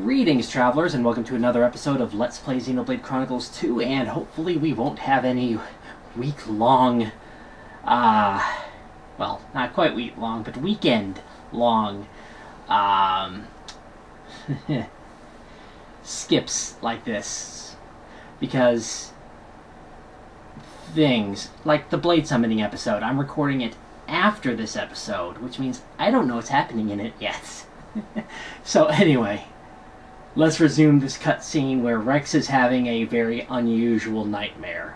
Greetings, travelers, and welcome to another episode of Let's Play Xenoblade Chronicles 2, and hopefully we won't have any week-long, well, not quite week-long, but weekend-long, skips like this, because things, like the Blade Summoning episode, I'm recording it after this episode, which means I don't know what's happening in it yet. So anyway, let's resume this cutscene where Rex is having a very unusual nightmare.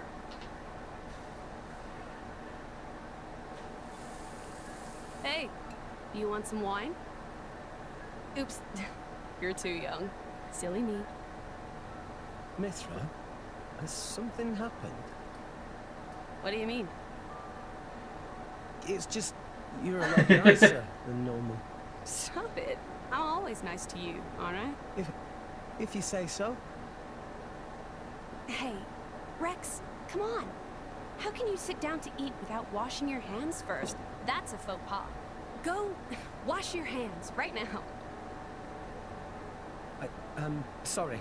Hey, you want some wine? Oops, you're too young. Silly me. Mythra, has something happened? What do you mean? It's just, you're a lot nicer than normal. Stop it. I'm always nice to you, alright? If you say so. Hey, Rex, come on. How can you sit down to eat without washing your hands first? That's a faux pas. Go wash your hands right now. Sorry.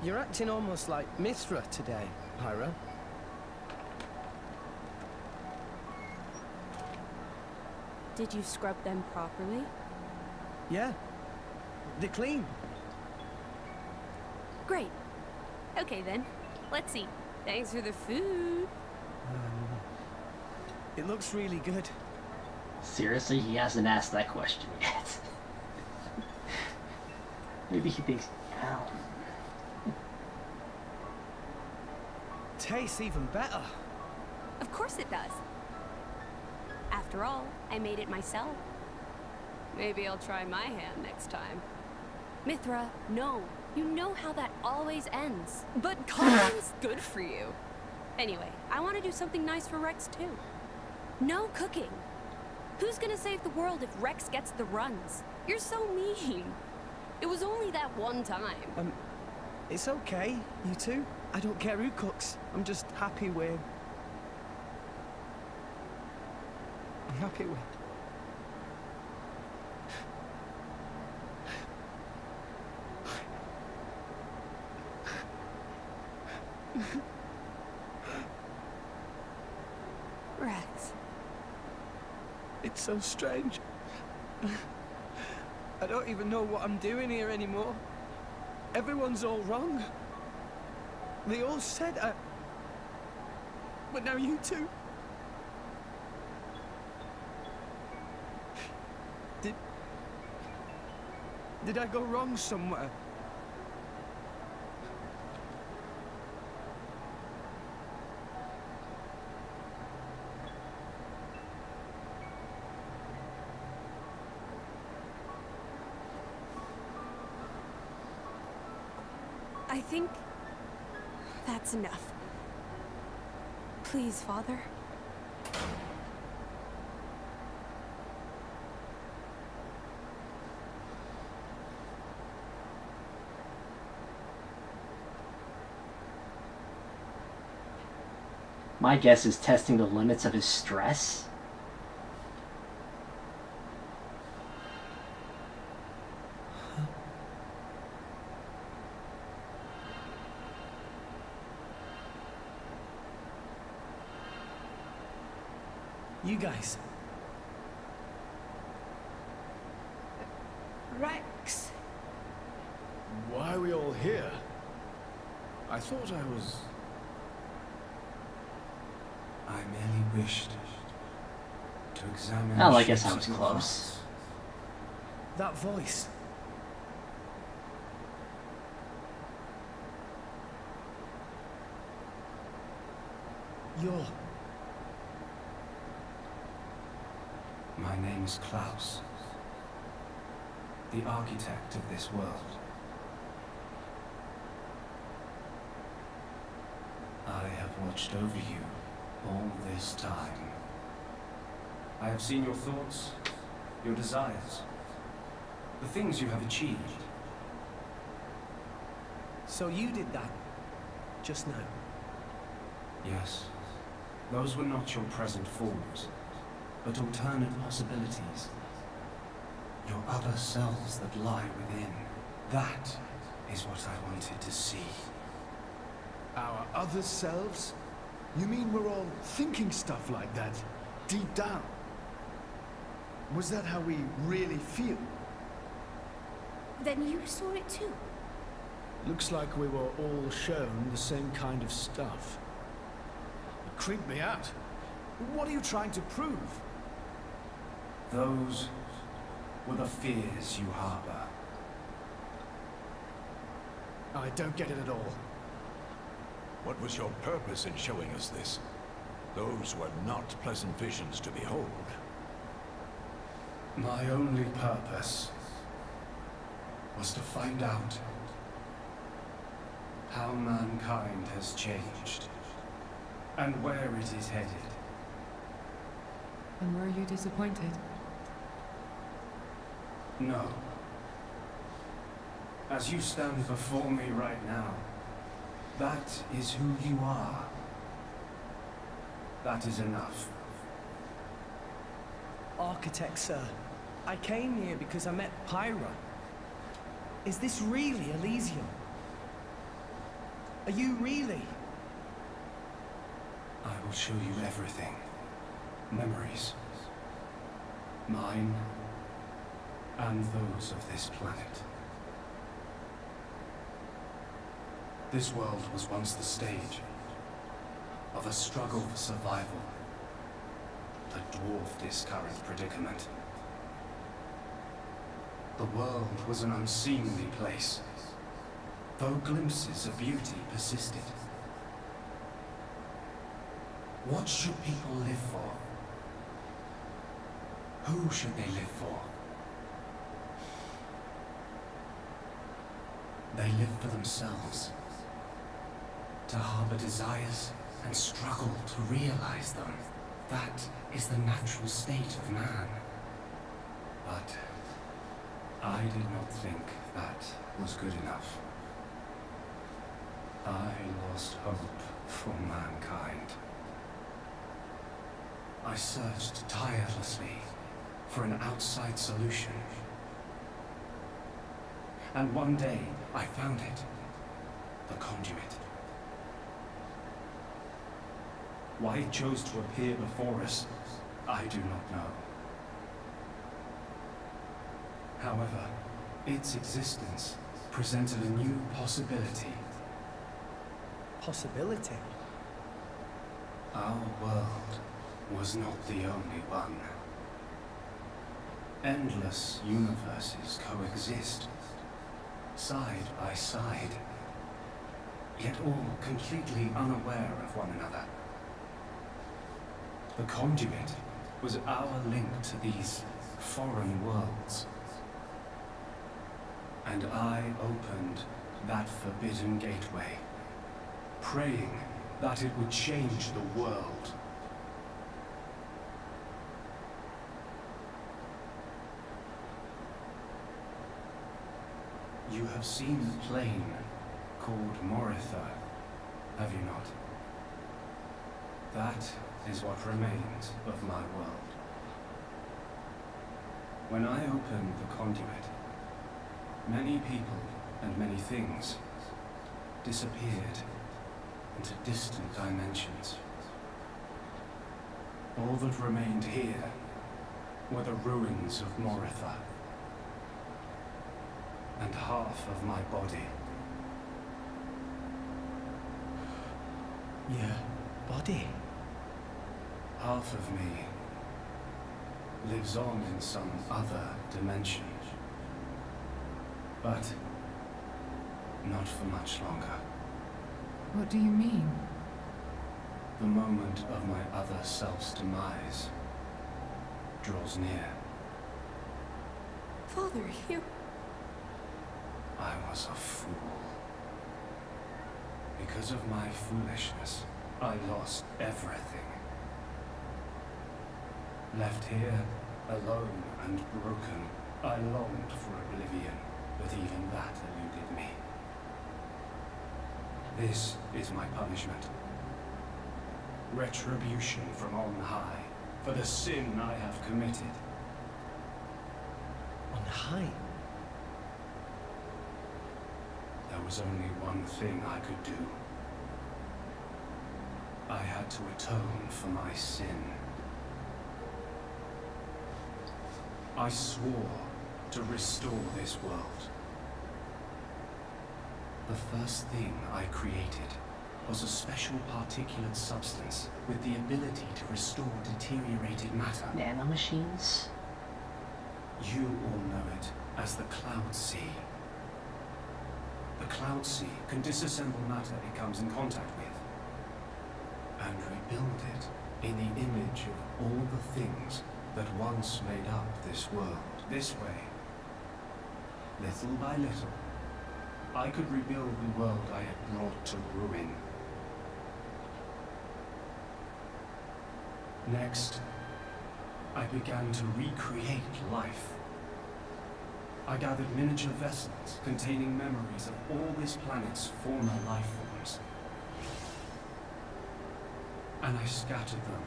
You're acting almost like Mythra today, Pyra. Did you scrub them properly? Yeah. They're clean. Great. Okay then, let's eat. Thanks for the food. It looks really good. Seriously, he hasn't asked that question yet. Maybe he thinks, ow. Tastes even better. Of course it does. After all, I made it myself. Maybe I'll try my hand next time. Mythra, no. You know how that always ends. But cooking's good for you. Anyway, I want to do something nice for Rex too. No cooking. Who's gonna save the world if Rex gets the runs? You're so mean. It was only that one time. It's okay, you two. I don't care who cooks. I'm just happy with... I'm happy with... Rex. It's so strange. I don't even know what I'm doing here anymore. Everyone's all wrong. They all said but now you two... Did I go wrong somewhere? I think that's enough. Please, Father. My guess is testing the limits of his stress. You guys. Rex. Why are we all here? I thought I was... I merely wished to examine... Well, I guess I was close. That voice. You're... My name is Klaus, the architect of this world. I have watched over you all this time. I have seen your thoughts, your desires, the things you have achieved. So you did that just now? Yes. Those were not your present forms. but alternate possibilities. Your other selves that lie within. That is what I wanted to see. Our other selves? You mean we're all thinking stuff like that, deep down? Was that how we really feel? Then you saw it too. Looks like we were all shown the same kind of stuff. It creeped me out. What are you trying to prove? Those were the fears you harbor. I don't get it at all. What was your purpose in showing us this? Those were not pleasant visions to behold. My only purpose was to find out how mankind has changed and where it is headed. And were you disappointed? No. As you stand before me right now, that is who you are. That is enough. Architect, sir. I came here because I met Pyra. Is this really Elysium? Are you really? I will show you everything. Memories. Mine and those of this planet. This world was once the stage of a struggle for survival that dwarfed its current predicament. The world was an unseemly place, though glimpses of beauty persisted. What should people live for? Who should they live for? They live for themselves, to harbor desires and struggle to realize them. That is the natural state of man. But I did not think that was good enough. I lost hope for mankind. I searched tirelessly for an outside solution. And one day, I found it. The conduit. Why it chose to appear before us, I do not know. However, its existence presented a new possibility. Possibility? Our world was not the only one. Endless universes coexist, side by side, yet all completely unaware of one another. The conduit was our link to these foreign worlds. And I opened that forbidden gateway, praying that it would change the world. You have seen the plane called Mythra, have you not? That is what remains of my world. When I opened the conduit, many people and many things disappeared into distant dimensions. All that remained here were the ruins of Mythra and half of my body. Your body? Half of me lives on in some other dimension. But not for much longer. What do you mean? The moment of my other self's demise draws near. Father, you... I was a fool. Because of my foolishness, I lost everything. Left here, alone and broken, I longed for oblivion, but even that eluded me. This is my punishment. Retribution from on high for the sin I have committed. On high. There was only one thing I could do. I had to atone for my sin. I swore to restore this world. The first thing I created was a special particulate substance with the ability to restore deteriorated matter. Nanomachines? You all know it as the Cloud Sea. The Cloud Sea can disassemble matter it comes in contact with, and rebuild it in the image of all the things that once made up this world. This way, little by little, I could rebuild the world I had brought to ruin. Next, I began to recreate life. I gathered miniature vessels containing memories of all this planet's former life forms. And I scattered them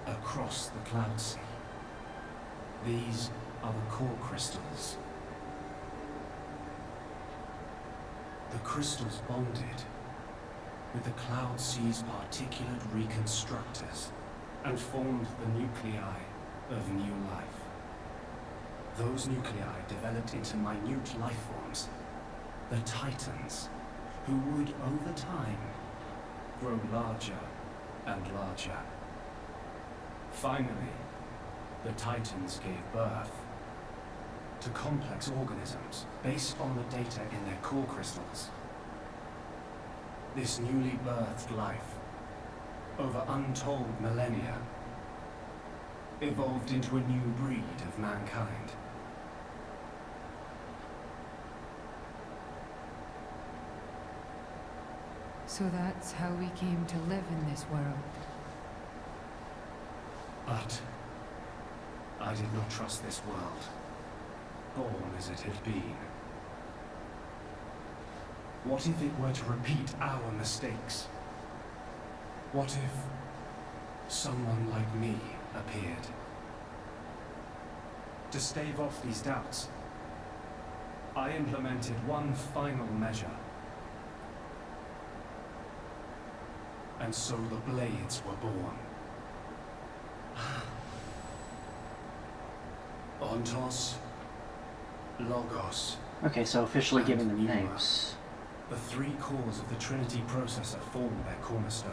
across the Cloud Sea. These are the core crystals. The crystals bonded with the Cloud Sea's particulate reconstructors and formed the nuclei of new life. Those nuclei developed into minute life forms, the Titans, who would, over time, grow larger and larger. Finally, the Titans gave birth to complex organisms based on the data in their core crystals. This newly birthed life, over untold millennia, evolved into a new breed of mankind. So that's how we came to live in this world. But I did not trust this world, born as it had been. What if it were to repeat our mistakes? What if someone like me appeared? To stave off these doubts, I implemented one final measure. And so the Blades were born. Ontos, Logos. Okay, so officially giving them Pneuma. names. The three cores of the Trinity processor form their cornerstone.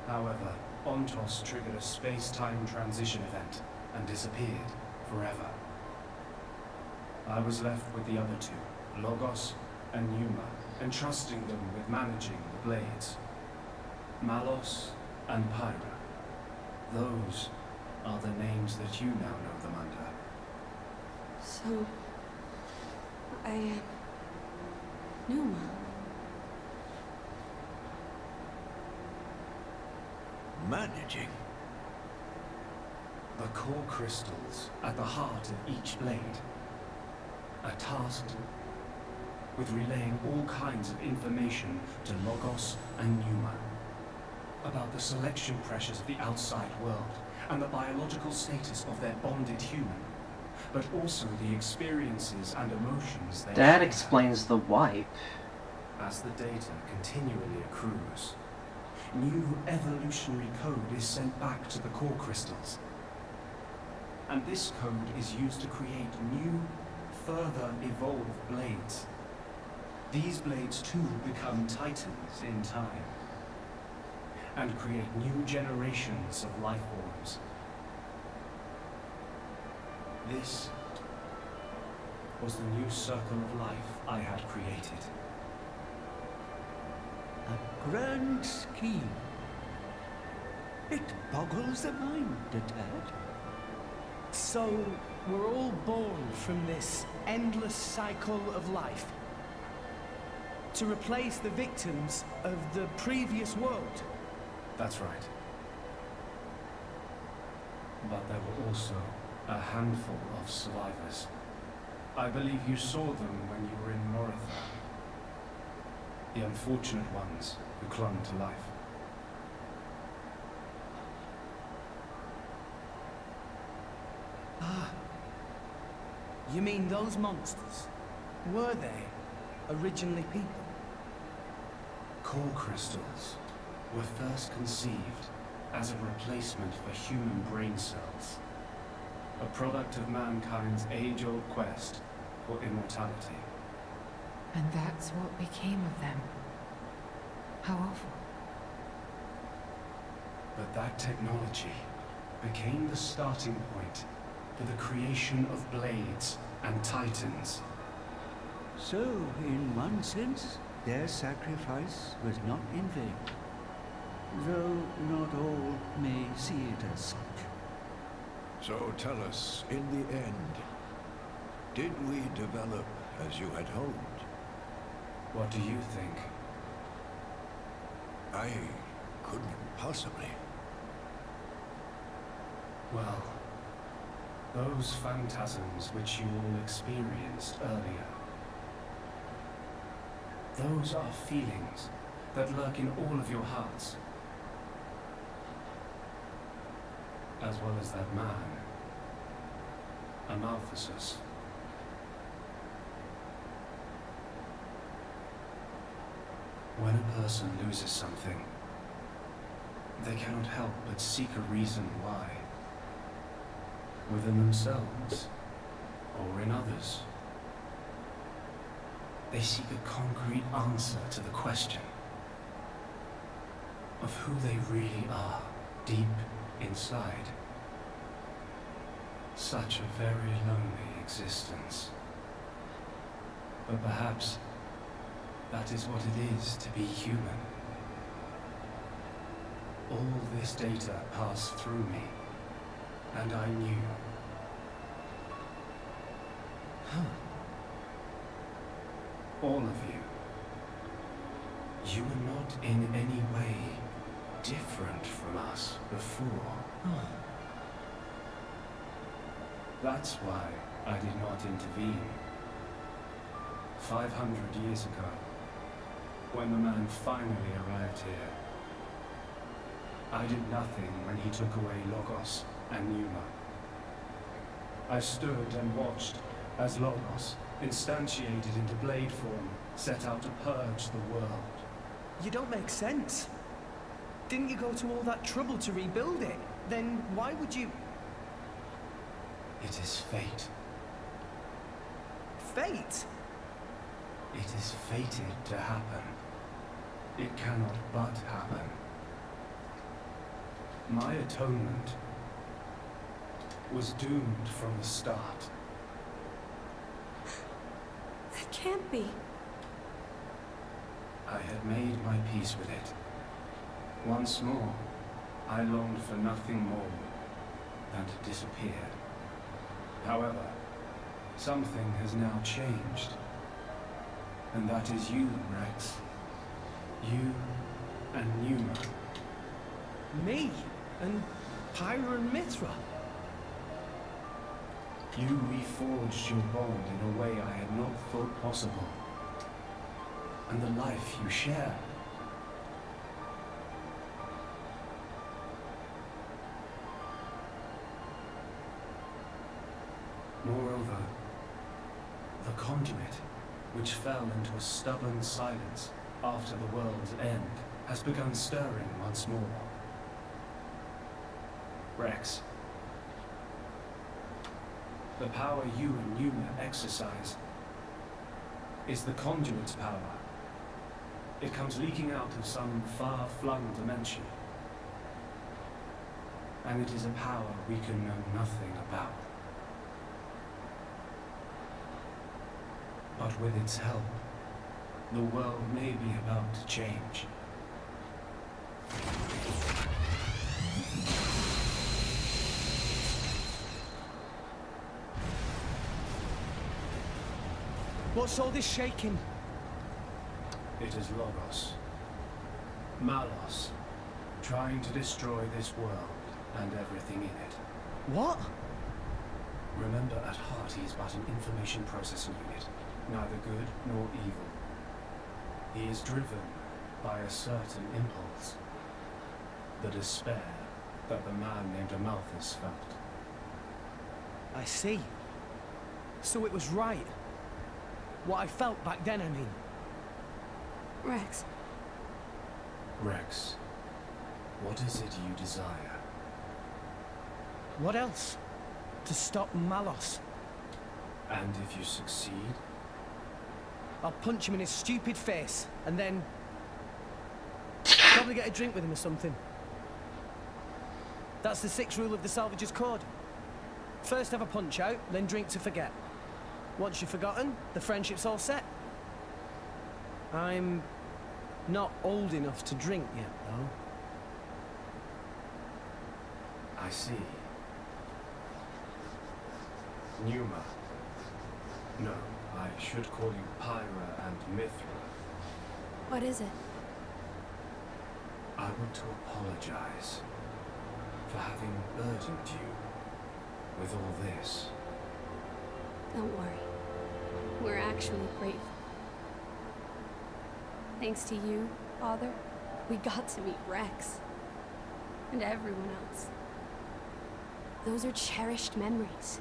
However, Ontos triggered a space-time transition event and disappeared forever. I was left with the other two, Logos and Pneuma, entrusting them with managing the Blades. Malos and Pyra. Those are the names that you now know them under. So, I am Numa. Managing? The core crystals at the heart of each blade are tasked with relaying all kinds of information to Logos and Pneuma about the selection pressures of the outside world and the biological status of their bonded human, but also the experiences and emotions they That share. explains the wipe. As the data continually accrues, new evolutionary code is sent back to the core crystals. And this code is used to create new, further evolved blades. These blades too become titans in time, and create new generations of life forms. This was the new circle of life I had created. A grand scheme. It boggles the mind a tad. So, we're all born from this endless cycle of life. To replace the victims of the previous world. That's right. But there were also a handful of survivors. I believe you saw them when you were in Mythra. The unfortunate ones who clung to life. You mean those monsters? Were they originally people? Core crystals were first conceived as a replacement for human brain cells, a product of mankind's age-old quest for immortality. And that's what became of them. How awful. But that technology became the starting point for the creation of blades and titans. So, in one sense, their sacrifice was not in vain. Though not all may see it as such. So tell us, in the end, did we develop as you had hoped? What do you think? I couldn't possibly. Well, those phantasms which you all experienced earlier, those are feelings that lurk in all of your hearts. As well as that man, Amalthus. When a person loses something, they cannot help but seek a reason why. Within themselves, or in others. They seek a concrete answer to the question of who they really are, deep inside. Such a very lonely existence. But perhaps that is what it is to be human. All this data passed through me, and I knew. All of you. You were not in any way different from us before. That's why I did not intervene. 500 years ago, when the man finally arrived here, I did nothing when he took away Logos and Numa. I stood and watched as Logos, instantiated into blade form, set out to purge the world. You don't make sense. Didn't you go to all that trouble to rebuild it? Then why would you... It is fate. Fate? It is fated to happen. It cannot but happen. My atonement was doomed from the start. That can't be. I had made my peace with it. Once more, I longed for nothing more than to disappear. However, something has now changed. And that is you, Rex. You and Numa. Me? And Pyra and Mythra? You reforged your bond in a way I had not thought possible. And the life you share. Moreover, the conduit, which fell into a stubborn silence after the world's end, has begun stirring once more. Rex, the power you and Numa exercise is the conduit's power. It comes leaking out of some far-flung dimension. And it is a power we can know nothing about. But with its help, the world may be about to change. What's all this shaking? It is Logos. Malos, trying to destroy this world and everything in it. What? Remember, at heart he is but an information processing unit, neither good nor evil. He is driven by a certain impulse, the despair that the man named Amalthus felt. I see. So it was right. What I felt back then, I mean. Rex, Rex, what is it you desire? What else? To stop Malos. And if you succeed? I'll punch him in his stupid face, and then... probably get a drink with him or something. That's the 6th rule of the Salvager's Code. First have a punch out, then drink to forget. Once you've forgotten, the friendship's all set. I'm not old enough to drink yet, though. I see. Numa. No, I should call you Pyra and Mythra. what is it? I want to apologize for having burdened you with all this. Don't worry. We're actually grateful. Thanks to you, Father, we got to meet Rex. And everyone else. Those are cherished memories.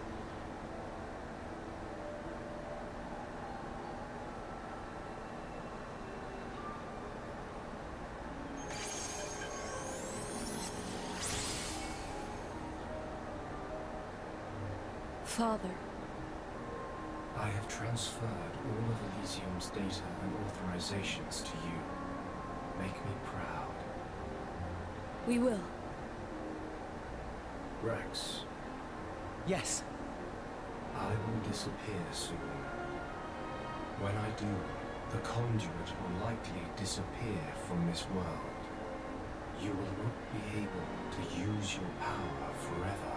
Father, I have transferred all of Elysium's data and authorizations to you. Make me proud. we will. Rex, Yes. I will disappear soon. When I do, the conduit will likely disappear from this world. You will not be able to use your power forever.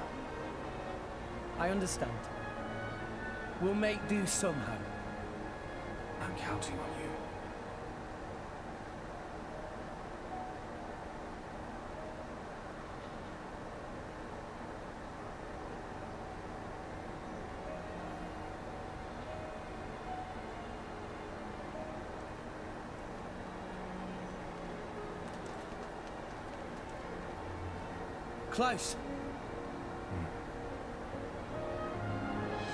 I understand. We'll make do somehow. I'm counting on you. Klaus.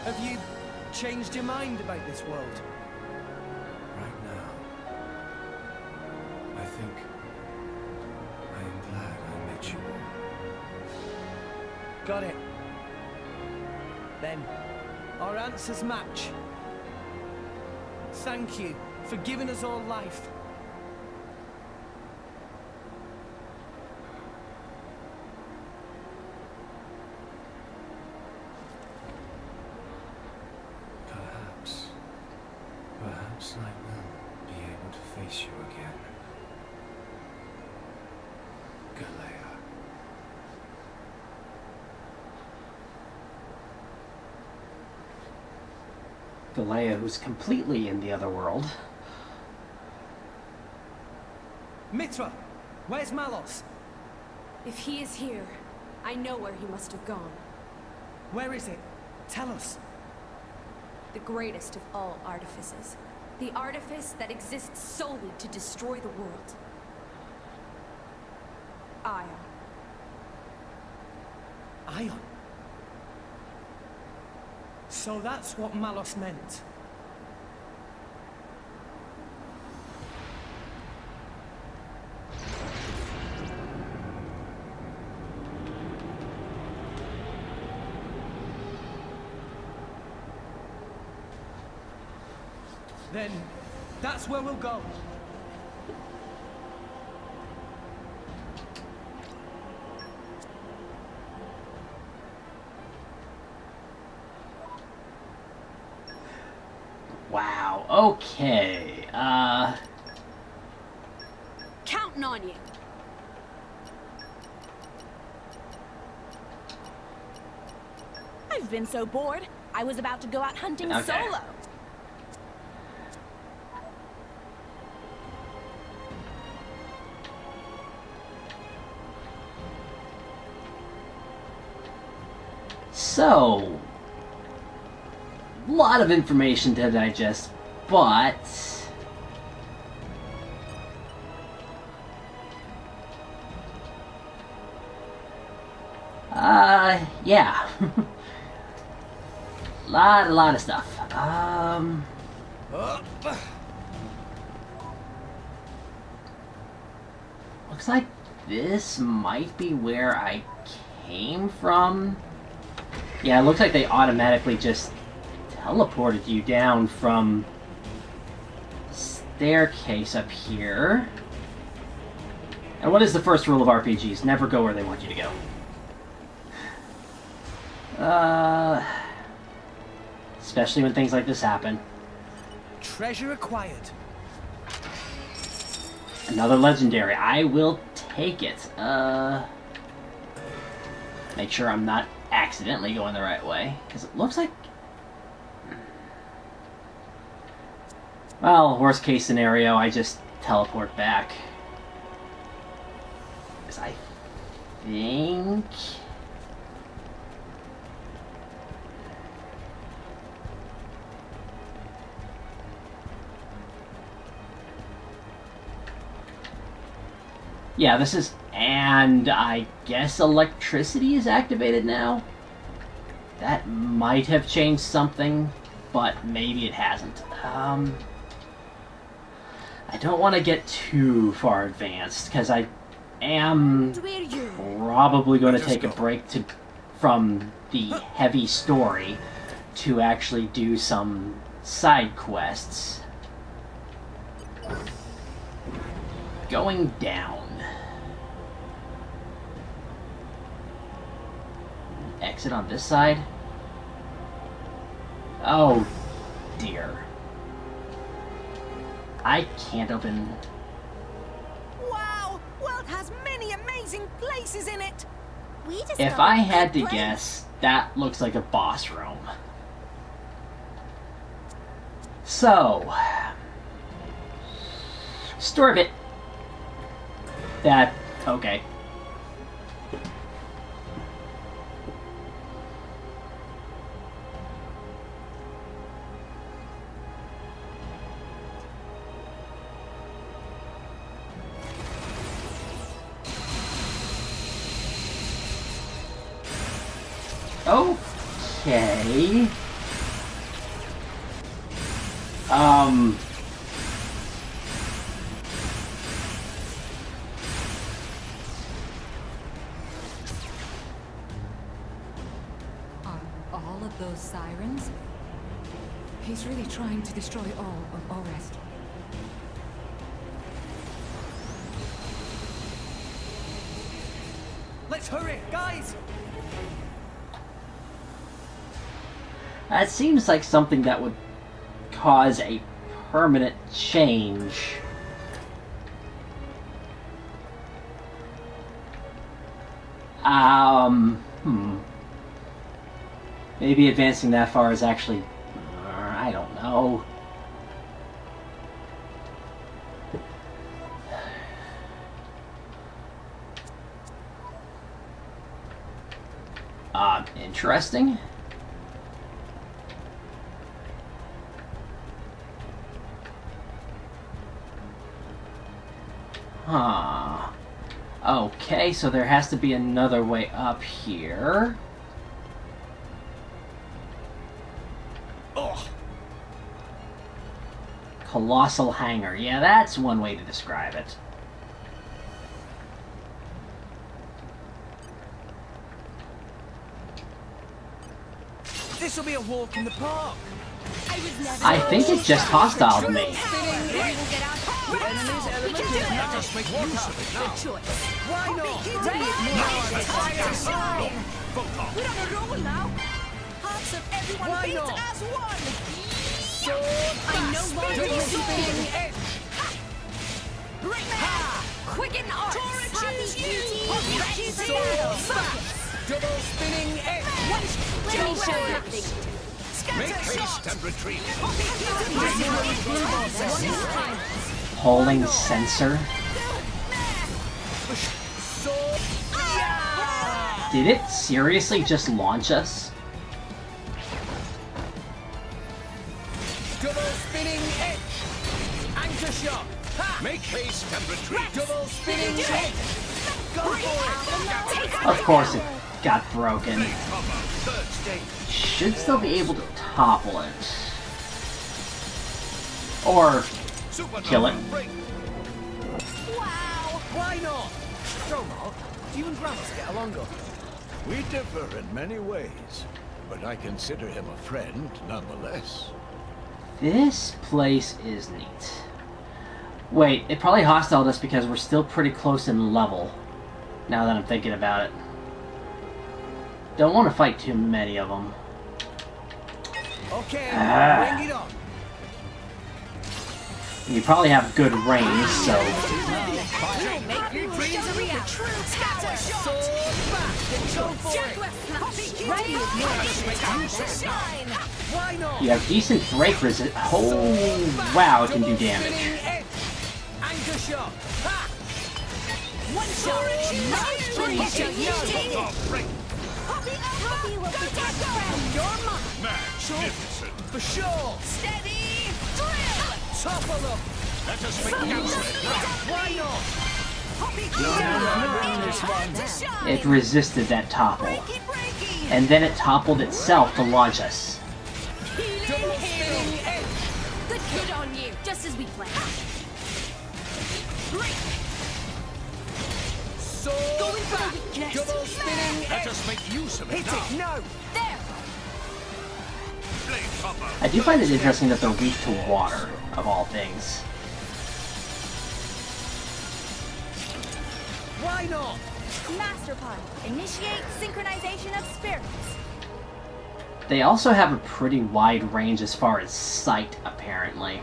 Have you changed your mind about this world? Right now, I think I am glad I met you all. Got it. Then, our answers match. Thank you for giving us all life. Perhaps I will be able to face you again. Galea. Galea, who's completely in the other world. Mythra, where's Malos? If he is here, I know where he must have gone. Where is it? Tell us. The greatest of all artifices. The artifice that exists solely to destroy the world. Ion. Ion. So that's what Malos meant. Then, that's where we'll go. Wow, okay, Counting on you. I've been so bored, I was about to go out hunting Okay. solo. So, a lot of information to digest, but yeah. A lot of stuff. Looks like this might be where I came from. Yeah, it looks like they automatically just teleported you down from staircase up here. And what is the first rule of RPGs? Never go where they want you to go. Especially when things like this happen. Treasure acquired. Another legendary. I will take it. Make sure I'm not accidentally going the right way. Because it looks like... Well, worst case scenario, I just teleport back. Because I think... Yeah, this is... And I guess electricity is activated now? That might have changed something, but maybe it hasn't. I don't want to get too far advanced, because I am probably going to take a break from the heavy story to actually do some side quests. Going down. Exit on this side? Oh, dear. I can't open... Wow! World has many amazing places in it! If I had to guess, that looks like a boss room. So... Storbit. That... okay. Okay. Are all of those sirens? He's really trying to destroy all of Alrest. Let's hurry, guys! That seems like something that would cause a permanent change. Maybe advancing that far is actually... I don't know. Interesting. Huh. Okay, so there has to be another way up here. Oh. Colossal hangar. Yeah, that's one way to describe it. This will be a walk in the park. I think it just hostile to me. Just make use of it now. Why not? We're on a roll now. Hearts of everyone Why beat not? as one. I no longer will be Spinning edge. Right now. quicken arts. Torrent choose you. Double spinning edge. Let me show you nothing. Make haste and retreat. Holding sensor. Did it seriously just launch us? Double spinning edge. Anchor shot. Make haste and retreat. Double spinning edge. Go for it. Of course it got broken. Cover. Third stage. should still be able to topple it. Or kill it. Wow! Why not? Mark, do you and Gramps get along good? We differ in many ways, but I consider him a friend nonetheless. This place is neat. Wait, it probably hostile us because we're still pretty close in level. Now that I'm thinking about it. Don't want to fight too many of them. Okay, bring it on. You probably have good range, so... Make your dreams a reality. Scatter shot. Ready to shine. Why not? You have decent break resist. Oh, wow, it can do damage. Anchor shot. Ha! One shot. Happy will protect friends. You're mine. Magnificent. For sure. Steady. Drill. Topple them. Let us make use of it. Why not? It resisted that topple. And then it toppled itself to launch us. Good on you. Just as we planned. Going back. Double spinning. Let us make use of it Hit now. it. No. There. Blade hopper. I do find it interesting that they're weak to water, of all things. Why not? Master Pod. Initiate synchronization of spirits. They also have a pretty wide range as far as sight, apparently.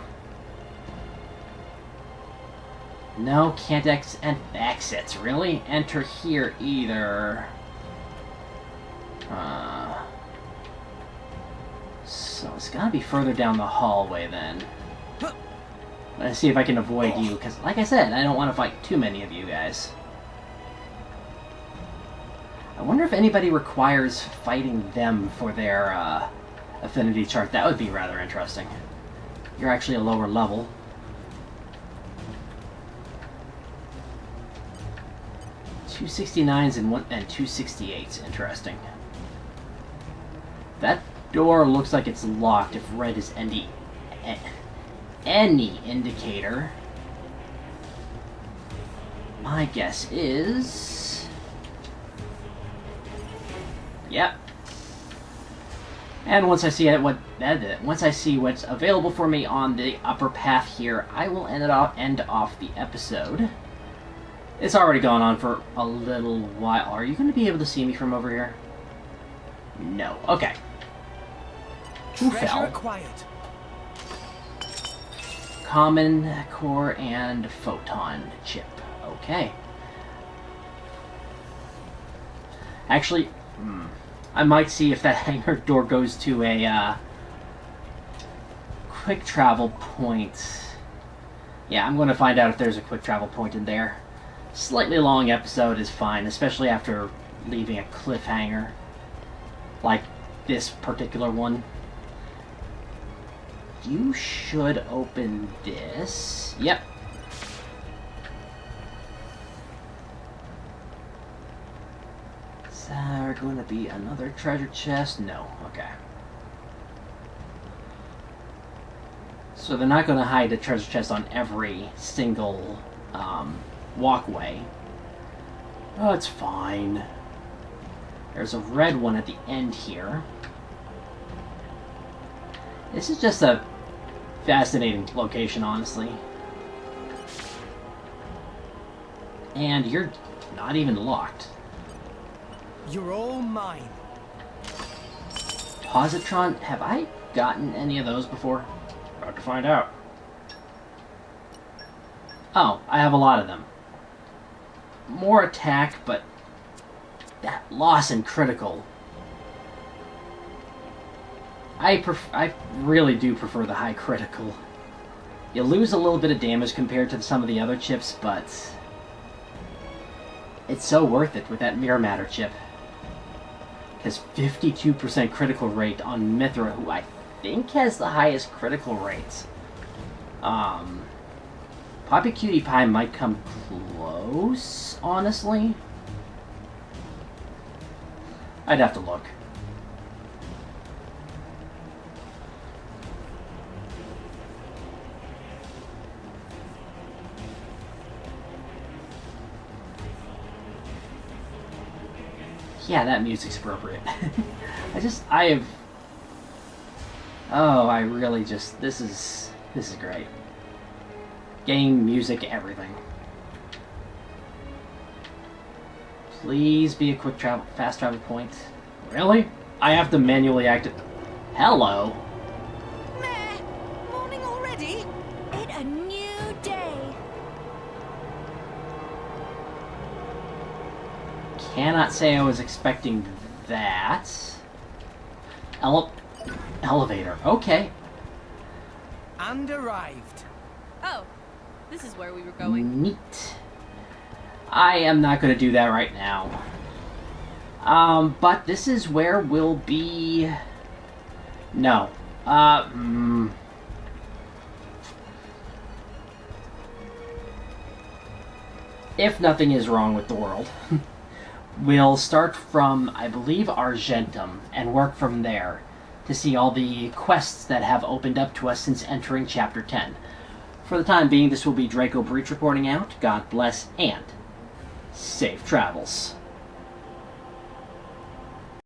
No, can't exits, really? Enter here either. So it's gotta be further down the hallway then. Let's see if I can avoid you, because like I said, I don't want to fight too many of you guys. I wonder if anybody requires fighting them for their affinity chart. That would be rather interesting. You're actually a lower level. .269s and 268s. Interesting. That door looks like it's locked if red is any indicator. My guess is... Yep. And once I see once I see what's available for me on the upper path here, I will end off the episode. It's already gone on for a little while. Are you going to be able to see me from over here? No. Okay. Who fell? Acquired. Common core and photon chip. Okay. Actually, I might see if that hangar door goes to a quick travel point. Yeah, I'm going to find out if there's a quick travel point in there. Slightly long episode is fine, especially after leaving a cliffhanger like this particular one. You should open this. Yep. Is there going to be another treasure chest? No. Okay. So they're not going to hide a treasure chest on every single walkway. Oh, it's fine. There's a red one at the end here. This is just a fascinating location, honestly. And you're not even locked. You're all mine. Positron, have I gotten any of those before? About to find out. Oh, I have a lot of them. More attack, but that loss in critical. I really do prefer the high critical. You lose a little bit of damage compared to some of the other chips, but it's so worth it with that mirror matter chip. Has 52% critical rate on Mythra, who I think has the highest critical rates. Poppy Cutie Pie might come close, honestly. I'd have to look. Yeah, that music's appropriate. I have... Oh, I really just... This is great. Game, music, everything. Please be a quick travel, fast travel point. Really? I have to manually activate... Hello? Meh. Morning already? It's a new day. Cannot say I was expecting that. Elevator. Okay. And arrived. Oh, this is where we were going. Neat. I am not going to do that right now. But this is where we'll be... No. If nothing is wrong with the world, we'll start from, I believe, Argentum, and work from there to see all the quests that have opened up to us since entering Chapter 10. For the time being, this will be Draco Breach reporting out. God bless, and safe travels.